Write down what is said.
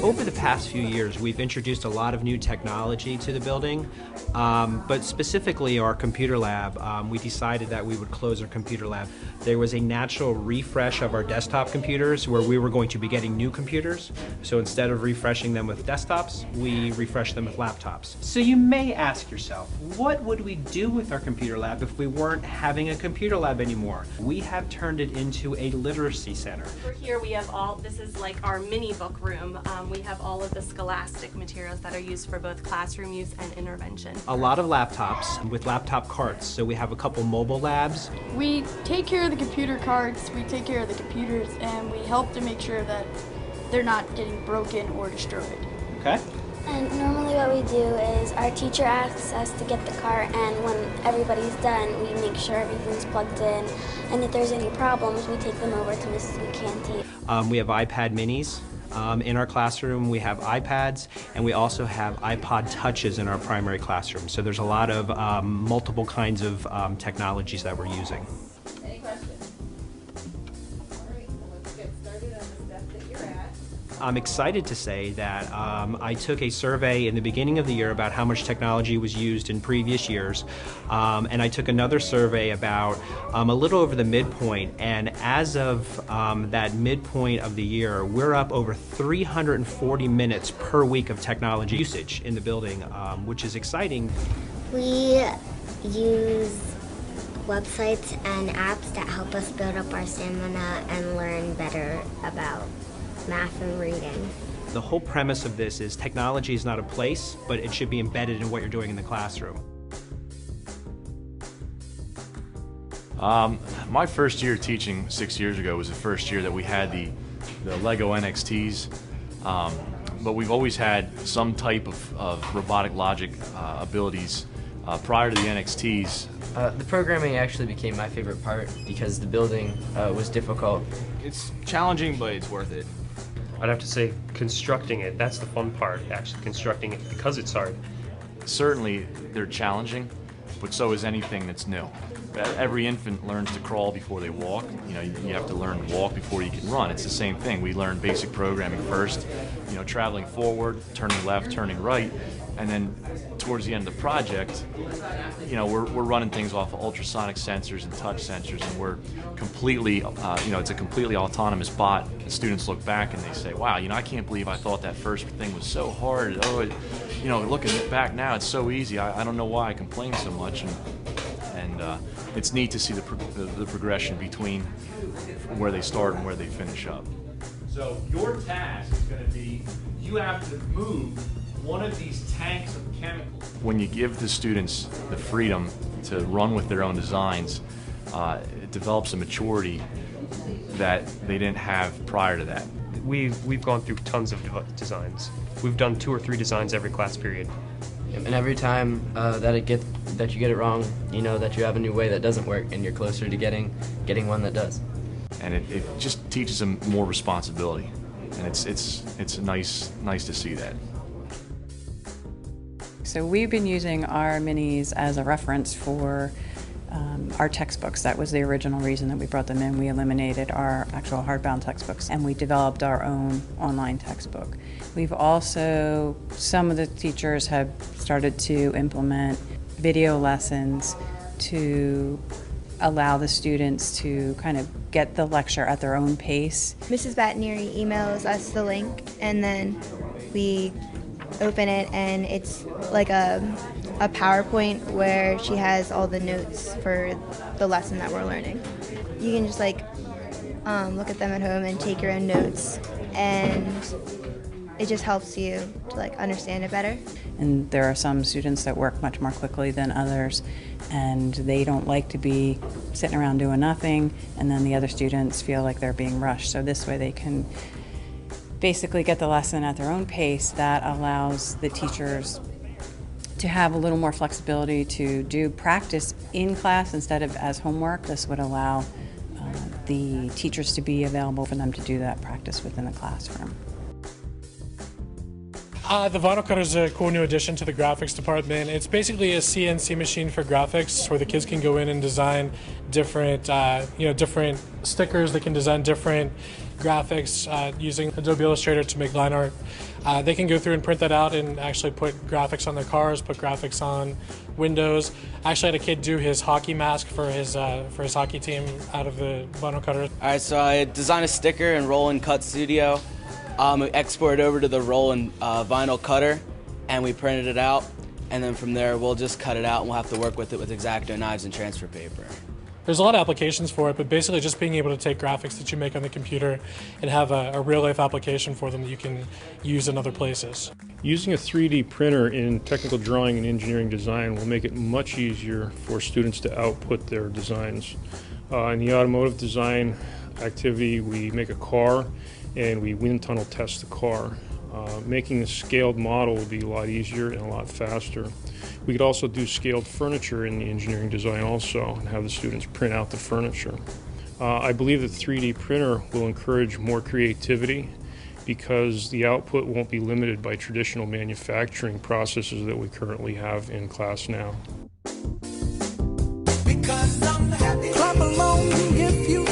Over the past few years, we've introduced a lot of new technology to the building, but specifically our computer lab. We decided that we would close our computer lab. There was a natural refresh of our desktop computers where we were going to be getting new computers. So instead of refreshing them with desktops, we refreshed them with laptops. So you may ask yourself, what would we do with our computer lab if we weren't having a computer lab anymore? We have turned it into a literacy center. Over here we have this is like our mini book room. We have all of the scholastic materials that are used for both classroom use and intervention. A lot of laptops with laptop carts, so we have a couple mobile labs. We take care of the computer carts, we take care of the computers, and we help to make sure that they're not getting broken or destroyed. Okay. And normally what we do is our teacher asks us to get the cart, and when everybody's done, we make sure everything's plugged in. And if there's any problems, we take them over to Mrs. McCanty. We have iPad minis. In our classroom, we have iPads, and we also have iPod touches in our primary classroom. So there's a lot of multiple kinds of technologies that we're using. Any questions? All right, let's get started on the step that you're at. I'm excited to say that I took a survey in the beginning of the year about how much technology was used in previous years, and I took another survey about a little over the midpoint, and as of that midpoint of the year, we're up over 340 minutes per week of technology usage in the building, which is exciting. We use websites and apps that help us build up our stamina and learn better about math and reading. The whole premise of this is technology is not a place, but it should be embedded in what you're doing in the classroom. My first year teaching 6 years ago was the first year that we had the Lego NXTs, but we've always had some type of robotic logic abilities prior to the NXTs. The programming actually became my favorite part because the building was difficult. It's challenging, but it's worth it. I'd have to say constructing it, that's the fun part, actually constructing it, because it's hard. Certainly they're challenging, but so is anything that's new. Every infant learns to crawl before they walk. You know, you have to learn to walk before you can run. It's the same thing. We learn basic programming first, you know, traveling forward, turning left, turning right, and then towards the end of the project, you know, we're running things off of ultrasonic sensors and touch sensors, and we're completely, you know, it's a completely autonomous bot. And students look back and they say, wow, you know, I can't believe I thought that first thing was so hard. Oh, you know, looking back now, it's so easy. I don't know why I complain so much. And it's neat to see the progression between where they start and where they finish up. So your task is going to be, you have to move one of these tanks of chemicals. When you give the students the freedom to run with their own designs, it develops a maturity that they didn't have prior to that. We've gone through tons of designs. We've done 2 or 3 designs every class period. And every time that you get it wrong, you know that you have a new way that doesn't work, and you're closer to getting one that does. And it just teaches them more responsibility, and it's nice to see that. So we've been using our minis as a reference for our textbooks. That was the original reason that we brought them in. We eliminated our actual hardbound textbooks and we developed our own online textbook. We've also, some of the teachers have started to implement video lessons to allow the students to kind of get the lecture at their own pace. Mrs. Batneri emails us the link, and then we open it, and it's like a PowerPoint where she has all the notes for the lesson that we're learning. You can just like look at them at home and take your own notes, and it just helps you to like understand it better. And there are some students that work much more quickly than others, and they don't like to be sitting around doing nothing, and then the other students feel like they're being rushed. So this way they can basically get the lesson at their own pace. That allows the teachers to have a little more flexibility to do practice in class instead of as homework. This would allow the teachers to be available for them to do that practice within the classroom. The vinyl cutter is a cool new addition to the graphics department. It's basically a CNC machine for graphics, where the kids can go in and design different, different stickers. They can design different graphics using Adobe Illustrator to make line art. They can go through and print that out and actually put graphics on their cars, put graphics on windows. I actually had a kid do his hockey mask for his hockey team out of the vinyl cutter. All right, so I designed a sticker in Roll and Cut Studio. Export it over to the roll and vinyl cutter, and we printed it out, and then from there we'll just cut it out and we'll have to work with it with X-Acto knives and transfer paper. There's a lot of applications for it, but basically just being able to take graphics that you make on the computer and have a real-life application for them that you can use in other places. Using a 3D printer in technical drawing and engineering design will make it much easier for students to output their designs. In the automotive design activity, we make a car and we wind tunnel test the car. Making a scaled model would be a lot easier and a lot faster. We could also do scaled furniture in the engineering design also and have the students print out the furniture. I believe that the 3D printer will encourage more creativity because the output won't be limited by traditional manufacturing processes that we currently have in class now. Because I'm happy. Clap along if you